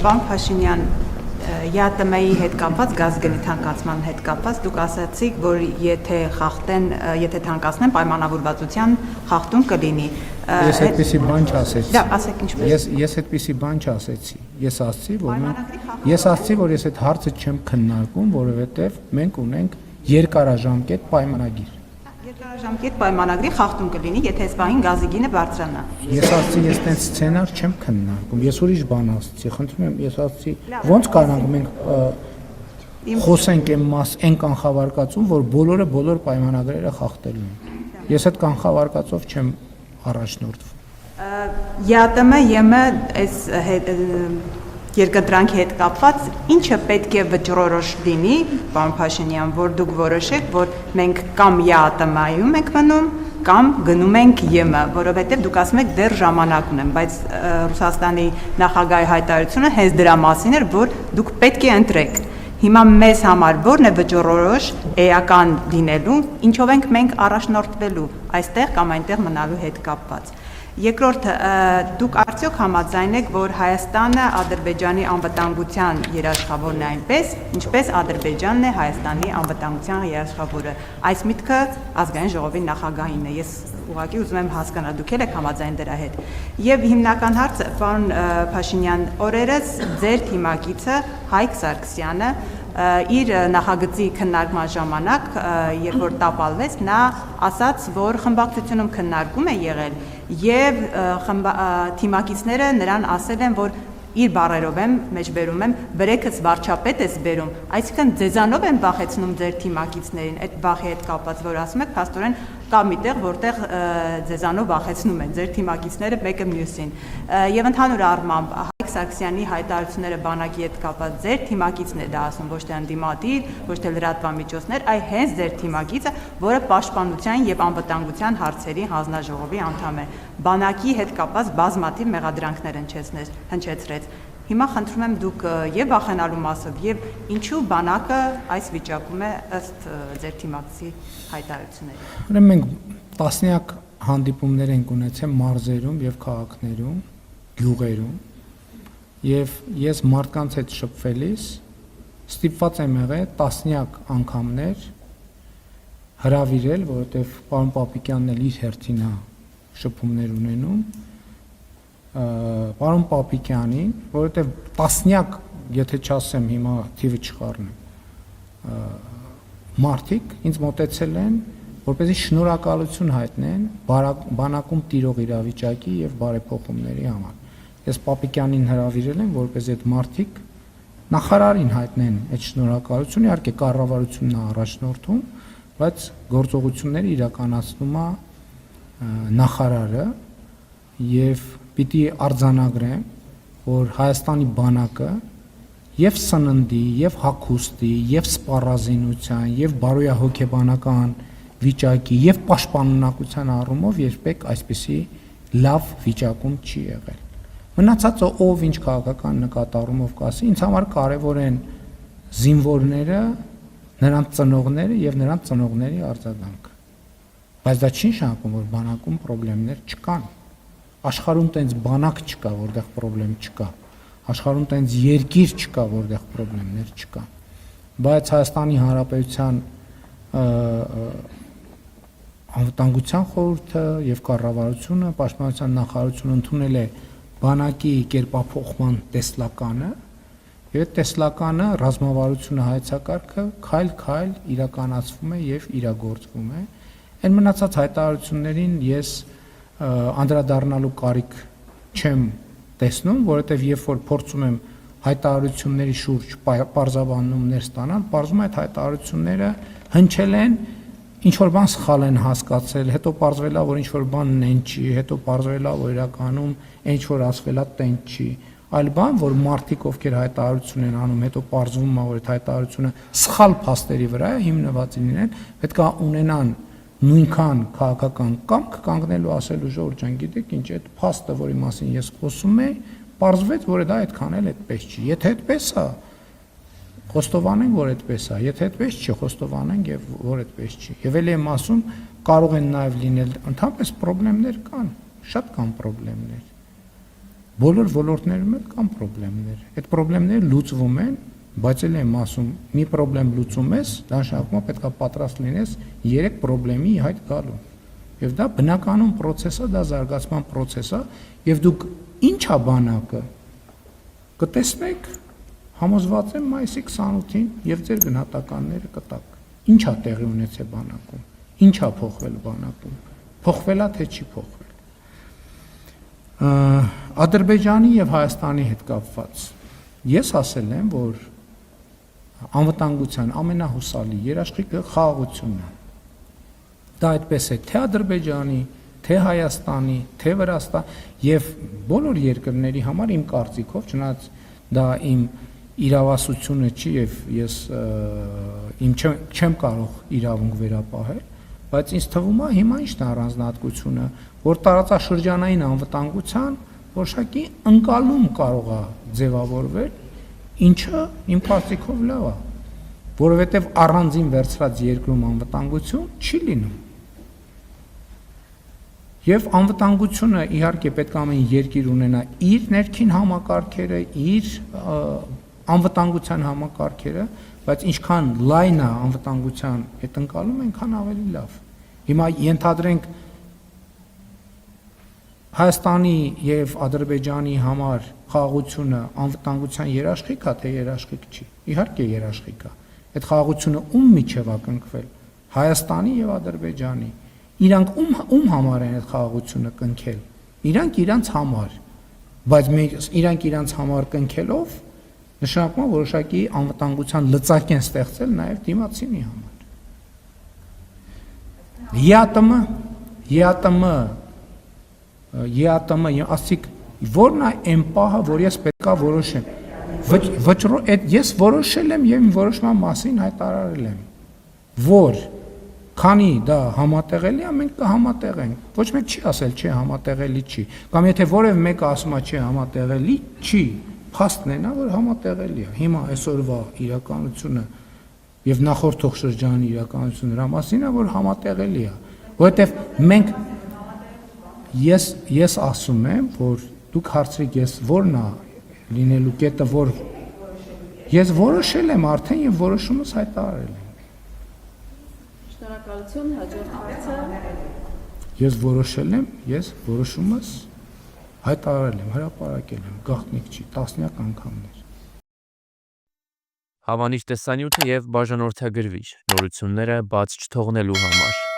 Պարոն Փաշինյան, ԵԱՏՄ-ի հետ կապված, գազգնի թանկացման հետ կապված, դուք ասացիք, որ եթե թանկացնեն, պայմանավորվածության խախտում կլինի։ Ես այդպիսի բան չասեցի։ Դա ասեք ինչպես։ Ես այդպիսի բան չասեցի։ Ես ասացի, որ ես այդ հարցը չեմ քննարկում, որովհետև մենք ունենք երկարաժամկետ պայմանագիր։ Երկարաժամկետ պայմանագրի խախտում կլինի, եթե այս պահին գազի գինը բարձրանա։ Ես ասացի, ես տենց սցենար չեմ քննարկում։ Ես ուրիշ բան ասացի, խնդրում եմ, ես ասացի, ո՞նց կարանք մենք խոսենք այն կանխավարկածում, որ բոլոր պայմանագրերը խախտելու են։ Ես այդ կանխավարկածով չեմ առաջնորդվում։ ԵԱՏՄ այս երկընտրանքի հետ կապված ինչը պետք է վճռորոշ լինի, պարոն Փաշինյան, որ դուք որոշեք, որ մենք կամ ԵԱՏՄ-ում ենք մնում, կամ գնում ենք ԵՄ, որովհետև դուք ասում եք դեռ ժամանակ ունեմ, բայց Ռուսաստանի նախագահի հայտարարությունը հենց դրա մասին էր, որ դուք պետք է ընտրեք։ Հիմա մեզ համար ո՞րն է վճռորոշ էական լինելու, ինչով ենք մենք առաջնորդվելու այստեղ կամ այնտեղ մնալու հետ կապված։ Երկրորդ, դուք արդյոք համաձայն եք, որ Հայաստանը Ադրբեջանի անվտանգության երաշխավորն է այնպես, ինչպես Ադրբեջանն է Հայաստանի անվտանգության երաշխավորը։ Այս միտքը ազգային ժողովի նախագահինն է։ Ես ուղղակի ուզում եմ հասկանալ, դուք եք համաձայն դրա հետ։ Եվ հիմնական հարցը, պարոն Փաշինյան, օրերս ձեր թիմակիցը Հայկ Սարգսյանը իր նախագծի քննարկման ժամանակ, երբ որ տապալվեց, նա ասաց, որ խմբակցությունում քննարկում է եղել եւ թիմակիցները նրան ասել են, որ իր բառերով եմ, մեջբերում եմ, բրեքս վարչապետ ես բերում, այսինքն ձեզանով են վախեցնում ձեր թիմակիցներին, այդ վախի հետ կապված, որ ասում եք, փաստորեն կա միտեղ, որտեղ ձեզանով վախեցնում են ձեր թիմակիցները մեկը մյուսին։ Եվ ընդհանուր առմամբ Հայկ Սարգսյանի հայտարարությունները բանակի հետ կապված ձեր թիմակիցն է դա ասում, ոչ թե ընդդիմադիր, ոչ թե լրատվամիջոցներ, այլ հենց ձեր թիմակիցը, որը պաշտպանության եւ անվտանգության հարցերի հանձնաժողովի անդամ է։ Բանակի հետ կապված բազմաթիվ մեղադրանքներ հնչեցրեց։ Հիմա խնդրում եմ դուք եւ վախենալու մասով եւ ինչու բանակը այս վիճակում է ըստ ձեր թիմակցի հայտարարությունների։ Ուրեմն մենք տասնյակ հանդիպումներ ենք ունեցել մարզերում եւ քաղաքներում, գյուղերում եւ ես մարդկանց հետ շփվելիս ստիպված եմ եղել տասնյակ անգամներ հրավիրել, որովհետեւ պարոն Պապիկյանն էլ իր հերթին է շփումներ ունենում պարոն Պապիկյանին, որովհետև տասնյակ, եթե չասեմ հիմա թիվը չխառնեմ, մարդիկ ինձ մոտեցել են, որպեսզի շնորհակալություն հայտնեն բանակում տիրող իրավիճակի եւ բարեփոխումների համար։ Ես Պապիկյանին հրավիրել եմ, որպեսզի այդ մարդիկ նախարարին հայտնեն այդ շնորհակալությունը, իհարկե կառավարությունն է առաջնորդում, բայց գործողությունները իրականացնում է նախարարը եւ պիտի արձանագրեմ, որ Հայաստանի բանակը եւ սննդի, եւ հագուստի, եւ սպառազինության, եւ բարոյահոգեբանական վիճակի, եւ պաշտպանունակության առումով երբեք այսպիսի լավ վիճակում չի եղել։ Մնացածը ով ինչ քաղաքական նկատառումով կասի, ինձ համար կարևոր են զինվորները, նրանց ծնողները եւ նրանց ծնողների արձագանքը։ Բայց դա չի նշանակում, որ բանակում խնդիրներ չկան։ Աշխարհում տենց բանակ չկա, որտեղ խնդրեմ չկա։ Աշխարհում տենց երկիր չկա, որտեղ խնդիրներ չկա։ Բայց Հայաստանի Հանրապետության անվտանգության խորհուրդը եւ կառավարությունը, պաշտպանության նախարարությունը ընդունել է բանակի կերպափոխման տեսլականը, եւ այդ տեսլականը ռազմավարությունը հայեցակարգը քայլ-քայլ իրականացվում է եւ իրագործվում է։ Այն մնացած հայտարարություններին ես անդրադառնալու կարիք չեմ տեսնում, որովհետև երբ որ փորձում եմ հայտարարությունների շուրջ պարզաբանումներ ստանալ, պարզվում է այդ հայտարարությունները հնչել են, ինչ որ բան սխալ են հասկացել, հետո պարզվել է, որ ինչ որ բան նեն չի, հետո պարզվել է, որ իրականում ինչ որ ասվել է տենց չի, այլ բան, որ մարդիկ ովքեր հայտարարություն են անում, հետո պարզվում է, որ այդ հայտարարությունը սխալ փաստերի վրա է հիմնված լինեն, պետք է ունենան նույնքան քաղաքական կամք կանգնելու ասելու ժողովուրդ ջան, գիտեք ինչ, այդ փաստը, որի մասին ես խոսում եմ, պարզվեց, որ դա այդքան էլ այդպես չի։ Եթե այդպես է, խոստովանենք, որ այդպես է, եթե այդպես չի, խոստովանենք եւ որ այդպես չի։ Եվ ելի եմ ասում, կարող են նաեւ լինել ընդհանրապես խնդիրներ կան, շատ կան խնդիրներ։ Բոլոր ոլորտներում էլ կան խնդիրներ։ Այդ խնդիրները լուծվում են, բայց էլ եմ ասում, մի խնդրեմ լուծում ես, դա շարունակում պետք է պատրաստ լինես 3 խնդրի հայտ գալու։ Եվ դա բնականon process է, դա զարգացման process է, եւ դուք ինչա բանակը կտեսնեք, համոզված եմ մայիսի 28-ին եւ ձեր գնահատականները կտակ։ Ինչա տեղի ունեցել բանակում, ինչա փոխվել բանակում, փոխվելա թե չի փոխվել։ Ադրբեջանի եւ Հայաստանի հետ կապված ես ասել եմ, որ անվտանգության ամենահուսալի երաշխիքը խաղաղությունն է։ Դա այդպես է թե Ադրբեջանի, թե Հայաստանի, թե Վրաստան եւ բոլոր երկրների համար իմ կարծիքով, չնայած դա իմ իրավասությունը չի եւ ես իմ չեմ կարող իրավունք վերապահել, բայց ինձ թվում է հիմա ինչն է առանձնահատկությունը, որ տարածաշրջանային անվտանգության որոշակի ընկալում կարող է ձևավորվել, ինչը իմ կարծիքով լավ է, որովհետեւ առանձին վերցրած երկրում անվտանգություն չի լինում։ Եվ անվտանգությունը իհարկե պետք է ամեն երկիր ունենա իր ներքին համակարգերը, իր անվտանգության համակարգերը, բայց ինչքան լայն է անվտանգության այդ ընկալումը, այնքան ավելի լավ։ Հիմա ենթադրենք Հայաստանի եւ Ադրբեջանի համար խաղաղությունը անվտանգության երաշխիք է, թե երաշխիք չի։ Իհարկե երաշխիք է։ Այդ խաղաղությունը ում միջև է կնքվել։ Հայաստանի եւ Ադրբեջանի։ Իրանք ում համար են այդ խաղաղությունը կնքել։ Իրանք իրանց համար, բայց իրանք իրանց համար կնքելով նշանակում է որոշակի անվտանգության լծակ են ստեղծել նաև դիմացինի համար։ ԵԱՏՄ ասիկ որն է այն պահը, որ ես պետքա որոշեմ։ Այդ ես որոշել եմ եւ որոշման մասին հայտարարել եմ, որ քանի դա համատեղելի է, մենք կհամատեղենք։ Ոչ մեկ չի ասել չէ համատեղելի չի։ Կամ եթե որևէ մեկը ասում է չէ համատեղելի չի, փաստն է նա, որ համատեղելի է։ Հիմա այսօրվա իրականությունը եւ նախորդ շրջանի իրականությունը դրա մասին է, որ համատեղելի է, որովհետեւ մենք ես ասում եմ, որ դուք հարցրիք ես որն է լինելու կետը, որ ես որոշել եմ արդեն եւ որոշումս հայտարարել եմ։ Շնորհակալություն, հաջորդ հարցը։ Ես որոշել եմ, ես որոշումս հայտարարել եմ, հրապարակել եմ, գաղտնիք չի, տասնյակ անգամներ։ Հավանիչ տեսանյութը եւ բաժանորդագրվիչ նորությունները բաց չթողնելու համար